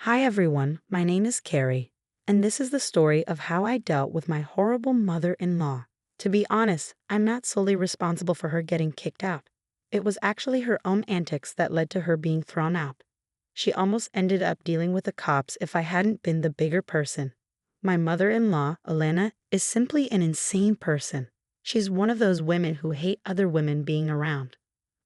Hi everyone, my name is Carrie, and this is the story of how I dealt with my horrible mother-in-law. To be honest, I'm not solely responsible for her getting kicked out. It was actually her own antics that led to her being thrown out. She almost ended up dealing with the cops if I hadn't been the bigger person. My mother-in-law, Elena, is simply an insane person. She's one of those women who hate other women being around.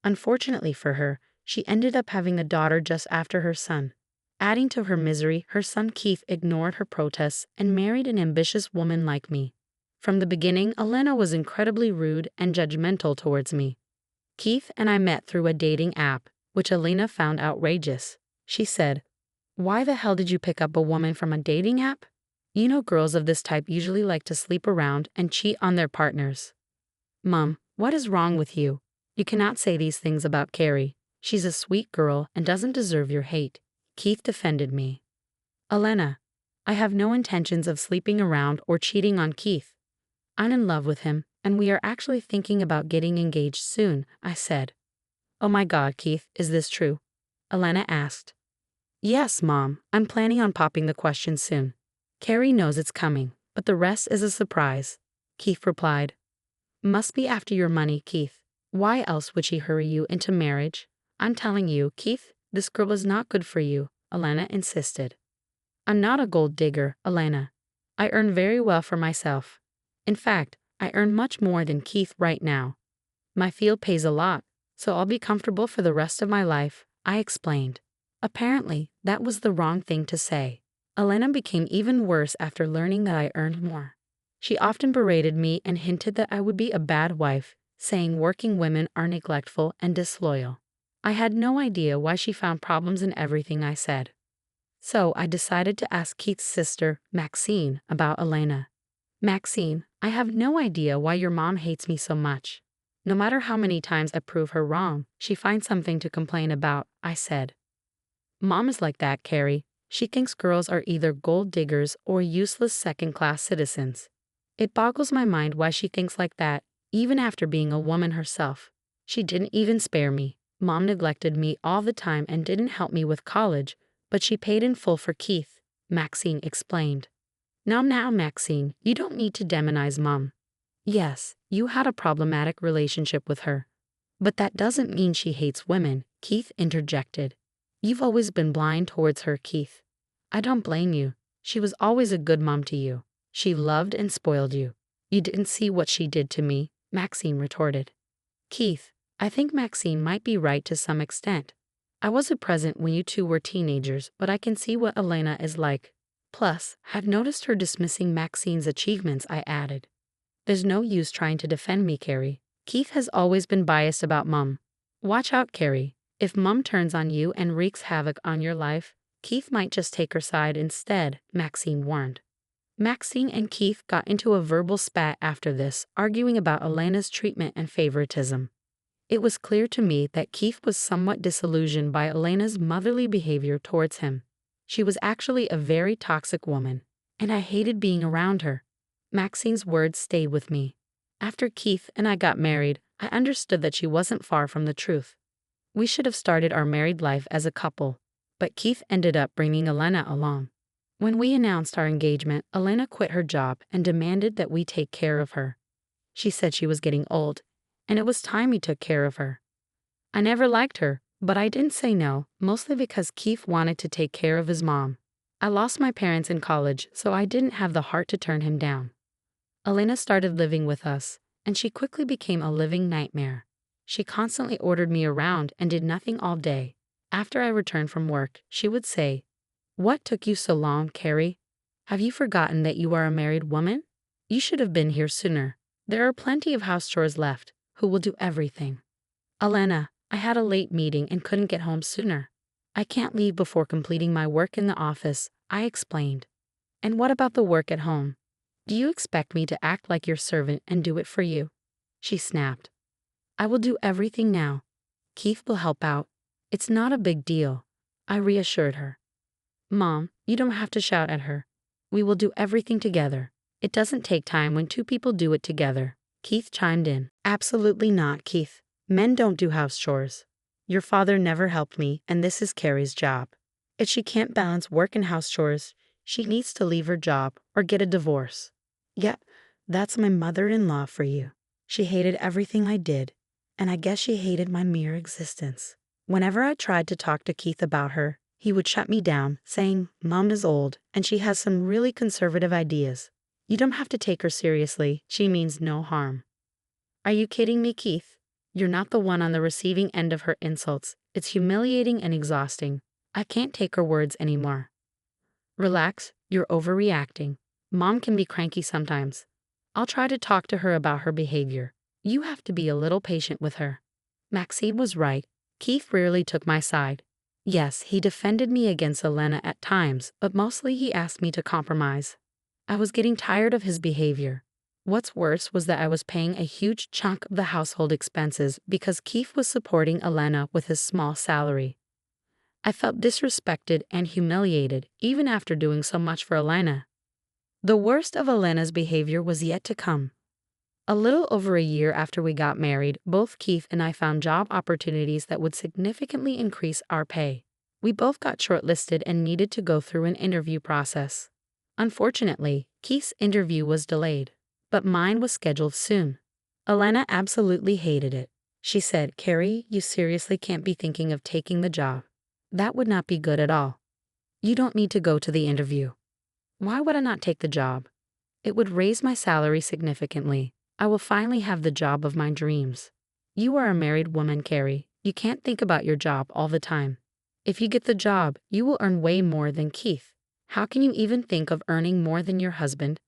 Unfortunately for her, she ended up having a daughter just after her son. Adding to her misery, her son Keith ignored her protests and married an ambitious woman like me. From the beginning, Elena was incredibly rude and judgmental towards me. Keith and I met through a dating app, which Elena found outrageous. She said, "Why the hell did you pick up a woman from a dating app? You know girls of this type usually like to sleep around and cheat on their partners." "Mom, what is wrong with you? You cannot say these things about Carrie. She's a sweet girl and doesn't deserve your hate." Keith defended me. "Elena, I have no intentions of sleeping around or cheating on Keith. I'm in love with him, and we are actually thinking about getting engaged soon," I said. "Oh my God, Keith, is this true?" Elena asked. "Yes, Mom, I'm planning on popping the question soon. Carrie knows it's coming, but the rest is a surprise," Keith replied. "Must be after your money, Keith. Why else would she hurry you into marriage? I'm telling you, Keith, this girl is not good for you," Elena insisted. "I'm not a gold digger, Elena. I earn very well for myself. In fact, I earn much more than Keith right now. My field pays a lot, so I'll be comfortable for the rest of my life," I explained. Apparently, that was the wrong thing to say. Elena became even worse after learning that I earned more. She often berated me and hinted that I would be a bad wife, saying working women are neglectful and disloyal. I had no idea why she found problems in everything I said. So I decided to ask Keith's sister, Maxine, about Elena. "Maxine, I have no idea why your mom hates me so much. No matter how many times I prove her wrong, she finds something to complain about," I said. "Mom is like that, Carrie. She thinks girls are either gold diggers or useless second-class citizens. It boggles my mind why she thinks like that, even after being a woman herself. She didn't even spare me. Mom neglected me all the time and didn't help me with college, but she paid in full for Keith," Maxine explained. Now, Maxine, you don't need to demonize Mom. Yes, you had a problematic relationship with her. But that doesn't mean she hates women," Keith interjected. "You've always been blind towards her, Keith. I don't blame you. She was always a good mom to you. She loved and spoiled you. You didn't see what she did to me," Maxine retorted. "Keith, I think Maxine might be right to some extent. I wasn't present when you two were teenagers, but I can see what Elena is like. Plus, I've noticed her dismissing Maxine's achievements," I added. "There's no use trying to defend me, Carrie. Keith has always been biased about Mom. Watch out, Carrie. If Mom turns on you and wreaks havoc on your life, Keith might just take her side instead," Maxine warned. Maxine and Keith got into a verbal spat after this, arguing about Elena's treatment and favoritism. It was clear to me that Keith was somewhat disillusioned by Elena's motherly behavior towards him. She was actually a very toxic woman, and I hated being around her. Maxine's words stayed with me. After Keith and I got married, I understood that she wasn't far from the truth. We should have started our married life as a couple, but Keith ended up bringing Elena along. When we announced our engagement, Elena quit her job and demanded that we take care of her. She said she was getting old, and it was time we took care of her. I never liked her, but I didn't say no, mostly because Keith wanted to take care of his mom. I lost my parents in college, so I didn't have the heart to turn him down. Elena started living with us, and she quickly became a living nightmare. She constantly ordered me around and did nothing all day. After I returned from work, she would say, "What took you so long, Carrie? Have you forgotten that you are a married woman? You should have been here sooner. There are plenty of house chores left. Who will do everything?" "Elena, I had a late meeting and couldn't get home sooner. I can't leave before completing my work in the office," I explained. "And what about the work at home? Do you expect me to act like your servant and do it for you?" she snapped. "I will do everything now. Keith will help out. It's not a big deal," I reassured her. "Mom, you don't have to shout at her. We will do everything together. It doesn't take time when two people do it together," Keith chimed in. "Absolutely not, Keith. Men don't do house chores. Your father never helped me, and this is Carrie's job. If she can't balance work and house chores, she needs to leave her job or get a divorce. Yep, that's my mother-in-law for you. She hated everything I did, and I guess she hated my mere existence. Whenever I tried to talk to Keith about her, he would shut me down, saying, "Mom is old, and she has some really conservative ideas. You don't have to take her seriously. She means no harm." Are you kidding me, Keith? You're not the one on the receiving end of her insults. It's humiliating and exhausting. I can't take her words anymore. Relax, you're overreacting. Mom can be cranky sometimes. I'll try to talk to her about her behavior. You have to be a little patient with her. Maxine was right. Keith rarely took my side. Yes, he defended me against Elena at times, but mostly he asked me to compromise. I was getting tired of his behavior. What's worse was that I was paying a huge chunk of the household expenses because Keith was supporting Elena with his small salary. I felt disrespected and humiliated even after doing so much for Elena. The worst of Elena's behavior was yet to come. A little over a year after we got married, both Keith and I found job opportunities that would significantly increase our pay. We both got shortlisted and needed to go through an interview process. Unfortunately, Keith's interview was delayed, but mine was scheduled soon. Elena absolutely hated it. She said, "Carrie, you seriously can't be thinking of taking the job. That would not be good at all. You don't need to go to the interview." Why would I not take the job? It would raise my salary significantly. I will finally have the job of my dreams. You are a married woman, Carrie. You can't think about your job all the time. If you get the job, you will earn way more than Keith. How can you even think of earning more than your husband?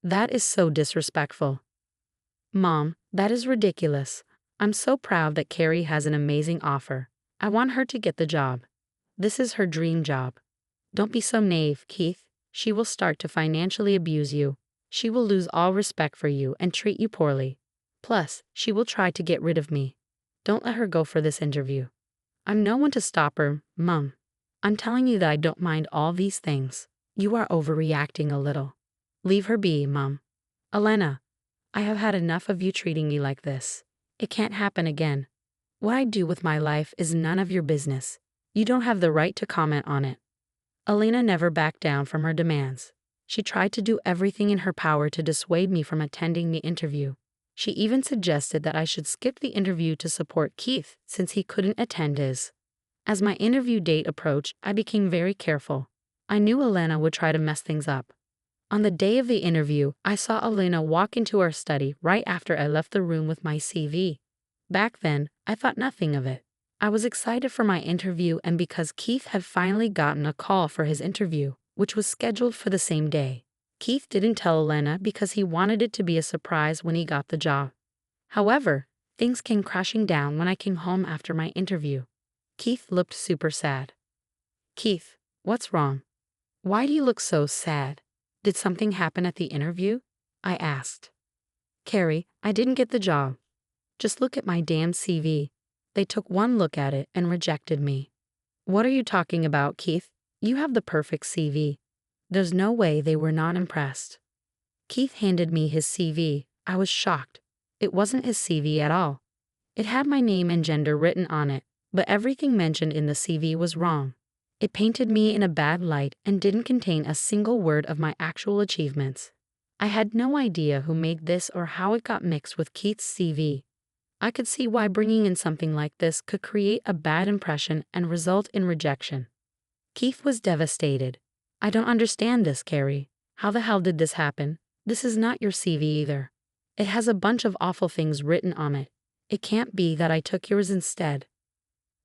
That is so disrespectful. Mom, that is ridiculous. I'm so proud that Carrie has an amazing offer. I want her to get the job. This is her dream job. Don't be so naive, Keith. She will start to financially abuse you. She will lose all respect for you and treat you poorly. Plus, she will try to get rid of me. Don't let her go for this interview. I'm no one to stop her, Mom. I'm telling you that I don't mind all these things. You are overreacting a little. Leave her be, Mom. Elena, I have had enough of you treating me like this. It can't happen again. What I do with my life is none of your business. You don't have the right to comment on it. Elena never backed down from her demands. She tried to do everything in her power to dissuade me from attending the interview. She even suggested that I should skip the interview to support Keith since he couldn't attend his. As my interview date approached, I became very careful. I knew Elena would try to mess things up. On the day of the interview, I saw Elena walk into our study right after I left the room with my CV. Back then, I thought nothing of it. I was excited for my interview and because Keith had finally gotten a call for his interview, which was scheduled for the same day. Keith didn't tell Elena because he wanted it to be a surprise when he got the job. However, things came crashing down when I came home after my interview. Keith looked super sad. Keith, what's wrong? Why do you look so sad? Did something happen at the interview? I asked. Carrie, I didn't get the job. Just look at my damn CV. They took one look at it and rejected me. What are you talking about, Keith? You have the perfect CV. There's no way they were not impressed. Keith handed me his CV. I was shocked. It wasn't his CV at all. It had my name and gender written on it, but everything mentioned in the CV was wrong. It painted me in a bad light and didn't contain a single word of my actual achievements. I had no idea who made this or how it got mixed with Keith's CV. I could see why bringing in something like this could create a bad impression and result in rejection. Keith was devastated. I don't understand this, Carrie. How the hell did this happen? This is not your CV either. It has a bunch of awful things written on it. It can't be that I took yours instead.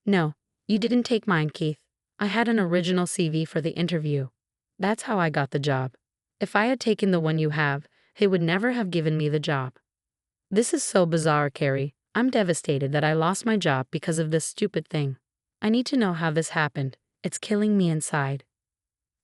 No, you didn't take mine, Keith. I had an original CV for the interview. That's how I got the job. If I had taken the one you have, he would never have given me the job. This is so bizarre, Carrie. I'm devastated that I lost my job because of this stupid thing. I need to know how this happened. It's killing me inside.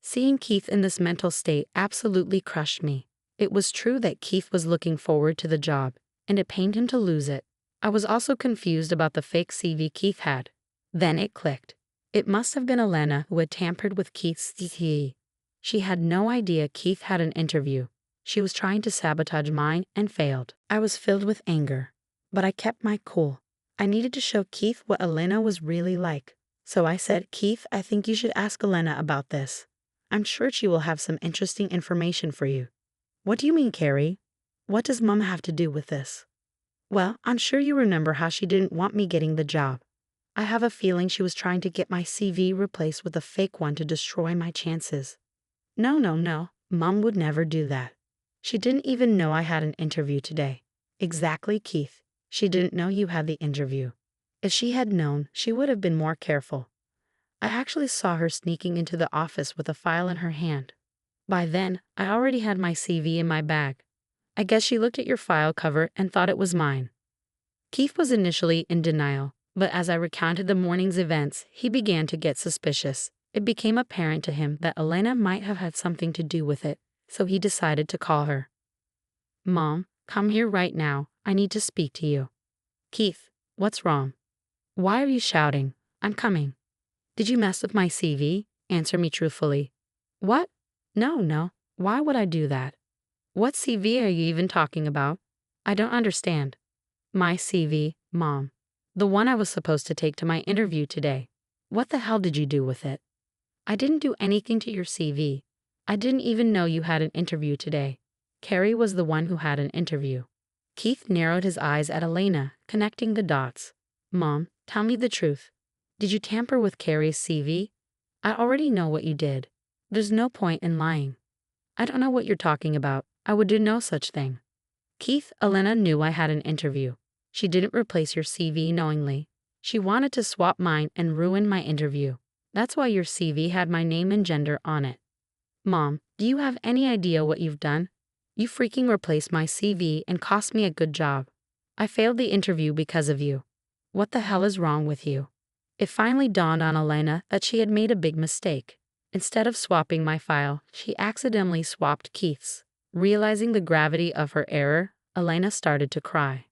Seeing Keith in this mental state absolutely crushed me. It was true that Keith was looking forward to the job, and it pained him to lose it. I was also confused about the fake CV Keith had. Then it clicked. It must have been Elena who had tampered with Keith's CV. She had no idea Keith had an interview. She was trying to sabotage mine and failed. I was filled with anger, but I kept my cool. I needed to show Keith what Elena was really like. So I said, Keith, I think you should ask Elena about this. I'm sure she will have some interesting information for you. What do you mean, Carrie? What does Mom have to do with this? Well, I'm sure you remember how she didn't want me getting the job. I have a feeling she was trying to get my CV replaced with a fake one to destroy my chances. No, no, no. Mom would never do that. She didn't even know I had an interview today. Exactly, Keith. She didn't know you had the interview. If she had known, she would have been more careful. I actually saw her sneaking into the office with a file in her hand. By then, I already had my CV in my bag. I guess she looked at your file cover and thought it was mine. Keith was initially in denial, but as I recounted the morning's events, he began to get suspicious. It became apparent to him that Elena might have had something to do with it, so he decided to call her. Mom, come here right now. I need to speak to you. Keith, what's wrong? Why are you shouting? I'm coming. Did you mess with my CV? Answer me truthfully. What? No, no. Why would I do that? What CV are you even talking about? I don't understand. My CV, Mom. The one I was supposed to take to my interview today. What the hell did you do with it? I didn't do anything to your CV. I didn't even know you had an interview today. Carrie was the one who had an interview. Keith narrowed his eyes at Elena, connecting the dots. Mom, tell me the truth. Did you tamper with Carrie's CV? I already know what you did. There's no point in lying. I don't know what you're talking about. I would do no such thing. Keith, Elena knew I had an interview. She didn't replace your CV knowingly. She wanted to swap mine and ruin my interview. That's why your CV had my name and gender on it. Mom, do you have any idea what you've done? You freaking replaced my CV and cost me a good job. I failed the interview because of you. What the hell is wrong with you? It finally dawned on Elena that she had made a big mistake. Instead of swapping my file, she accidentally swapped Keith's. Realizing the gravity of her error, Elena started to cry.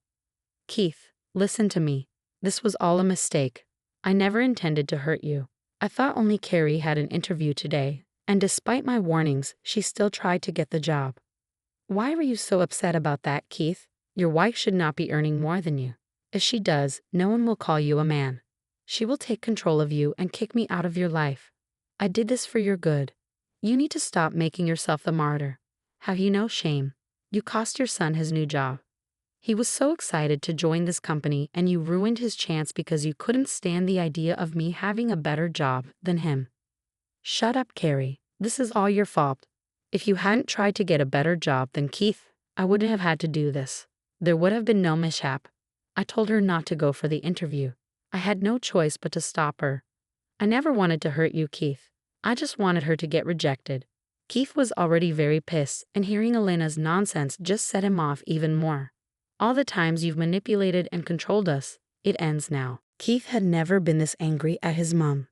Keith, listen to me. This was all a mistake. I never intended to hurt you. I thought only Carrie had an interview today, and despite my warnings, she still tried to get the job. Why were you so upset about that, Keith? Your wife should not be earning more than you. If she does, no one will call you a man. She will take control of you and kick me out of your life. I did this for your good. You need to stop making yourself the martyr. Have you no shame? You cost your son his new job. He was so excited to join this company and you ruined his chance because you couldn't stand the idea of me having a better job than him. Shut up, Carrie. This is all your fault. If you hadn't tried to get a better job than Keith, I wouldn't have had to do this. There would have been no mishap. I told her not to go for the interview. I had no choice but to stop her. I never wanted to hurt you, Keith. I just wanted her to get rejected. Keith was already very pissed, and hearing Elena's nonsense just set him off even more. All the times you've manipulated and controlled us, it ends now. Keith had never been this angry at his mom.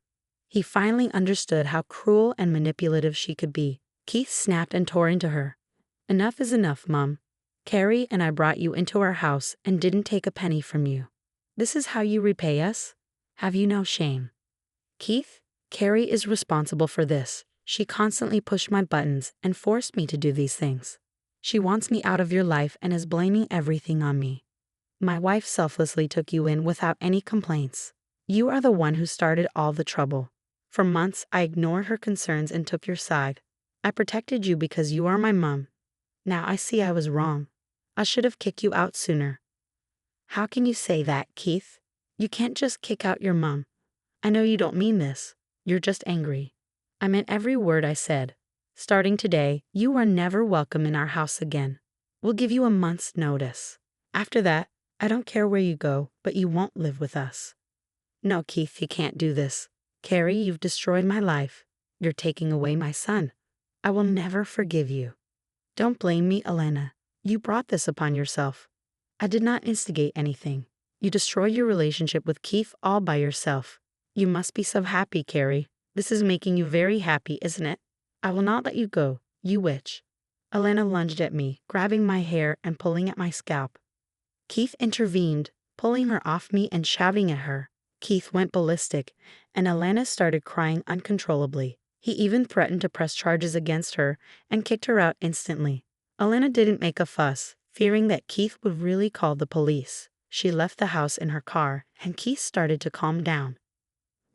He finally understood how cruel and manipulative she could be. Keith snapped and tore into her. Enough is enough, Mom. Carrie and I brought you into our house and didn't take a penny from you. This is how you repay us? Have you no shame? Keith, Carrie is responsible for this. She constantly pushed my buttons and forced me to do these things. She wants me out of your life and is blaming everything on me. My wife selflessly took you in without any complaints. You are the one who started all the trouble. For months, I ignored her concerns and took your side. I protected you because you are my mom. Now I see I was wrong. I should have kicked you out sooner. How can you say that, Keith? You can't just kick out your mom. I know you don't mean this. You're just angry. I meant every word I said. Starting today, you are never welcome in our house again. We'll give you a month's notice. After that, I don't care where you go, but you won't live with us. No, Keith, you can't do this. Carrie, you've destroyed my life. You're taking away my son. I will never forgive you. Don't blame me, Elena. You brought this upon yourself. I did not instigate anything. You destroyed your relationship with Keith all by yourself. You must be so happy, Carrie. This is making you very happy, isn't it? I will not let you go, you witch. Elena lunged at me, grabbing my hair and pulling at my scalp. Keith intervened, pulling her off me and shouting at her. Keith went ballistic, and Elena started crying uncontrollably. He even threatened to press charges against her and kicked her out instantly. Elena didn't make a fuss, fearing that Keith would really call the police. She left the house in her car, and Keith started to calm down.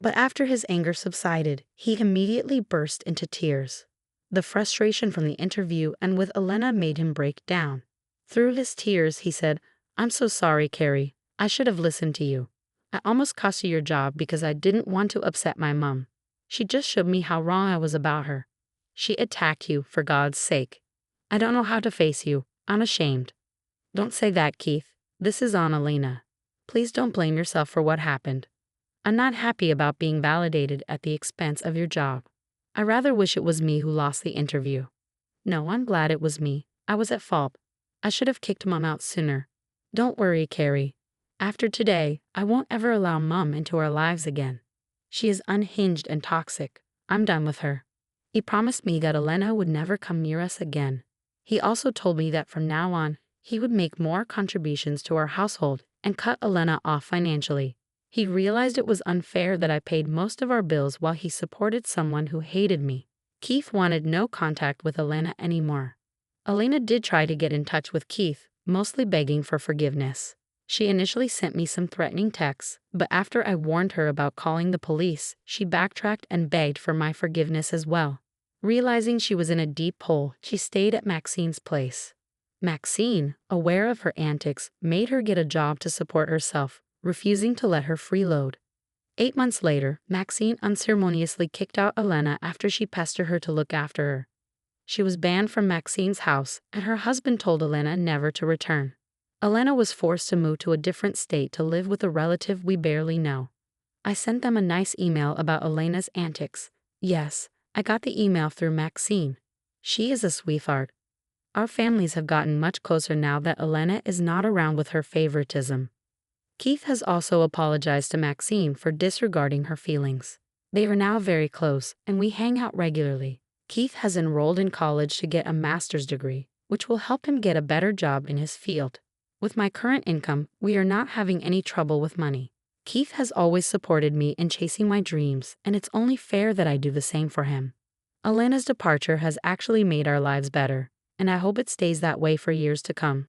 But after his anger subsided, he immediately burst into tears. The frustration from the interview and with Elena made him break down. Through his tears, he said, "I'm so sorry, Carrie. I should have listened to you. I almost cost you your job because I didn't want to upset my mom. She just showed me how wrong I was about her. She attacked you, for God's sake. I don't know how to face you. I'm ashamed." "Don't say that, Keith. This is on Elena. Please don't blame yourself for what happened. I'm not happy about being validated at the expense of your job. I rather wish it was me who lost the interview." "No, I'm glad it was me. I was at fault. I should have kicked Mom out sooner. Don't worry, Carrie. After today, I won't ever allow Mom into our lives again. She is unhinged and toxic. I'm done with her." He promised me that Elena would never come near us again. He also told me that from now on, he would make more contributions to our household and cut Elena off financially. He realized it was unfair that I paid most of our bills while he supported someone who hated me. Keith wanted no contact with Elena anymore. Elena did try to get in touch with Keith, mostly begging for forgiveness. She initially sent me some threatening texts, but after I warned her about calling the police, she backtracked and begged for my forgiveness as well. Realizing she was in a deep hole, she stayed at Maxine's place. Maxine, aware of her antics, made her get a job to support herself, refusing to let her freeload. 8 months later, Maxine unceremoniously kicked out Elena after she pestered her to look after her. She was banned from Maxine's house, and her husband told Elena never to return. Elena was forced to move to a different state to live with a relative we barely know. I sent them a nice email about Elena's antics. Yes, I got the email through Maxine. She is a sweetheart. Our families have gotten much closer now that Elena is not around with her favoritism. Keith has also apologized to Maxine for disregarding her feelings. They are now very close, and we hang out regularly. Keith has enrolled in college to get a master's degree, which will help him get a better job in his field. With my current income, we are not having any trouble with money. Keith has always supported me in chasing my dreams, and it's only fair that I do the same for him. Elena's departure has actually made our lives better, and I hope it stays that way for years to come.